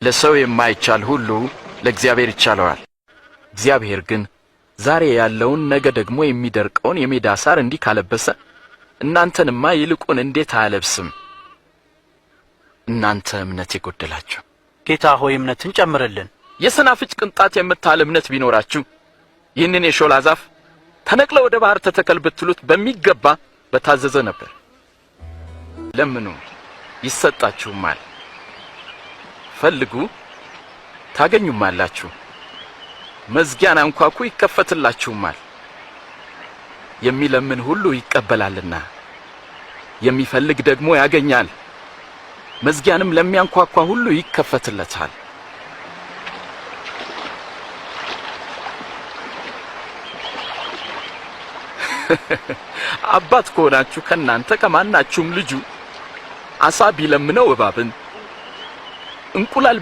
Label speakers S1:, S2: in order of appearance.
S1: ለሰው የማይቻል ሁሉ ለእግዚአብሔር ይቻለዋል። እግዚአብሔር ግን ዛሬ ያለውን ነገ ደግሞ የሚደርቀውን የሜዳ ሳር እንዲህ ካለበሰ እናንተንማ ይልቁን እንዴት አያለብስም? እናንተ እምነት የጎደላችሁ።
S2: ጌታ ሆይ እምነትን ጨምርልን።
S1: የሰናፍጭ ቅንጣት የምታህል እምነት ቢኖራችሁ ይህንን የሾላ ዛፍ ተነቅለ ወደ ባህር ተተከል ብትሉት በሚገባ በታዘዘ ነበር። ለምኑ ይሰጣችሁማል፣ ፈልጉ ታገኙማላችሁ፣ መዝጊያን አንኳኩ ይከፈትላችሁማል። የሚለምን ሁሉ ይቀበላልና የሚፈልግ ደግሞ ያገኛል፣ መዝጊያንም ለሚያንኳኳ ሁሉ ይከፈትለታል። አባት ከሆናችሁ ከናንተ ከማናችሁም ልጁ አሳ ቢለምነው እባብን እንቁላል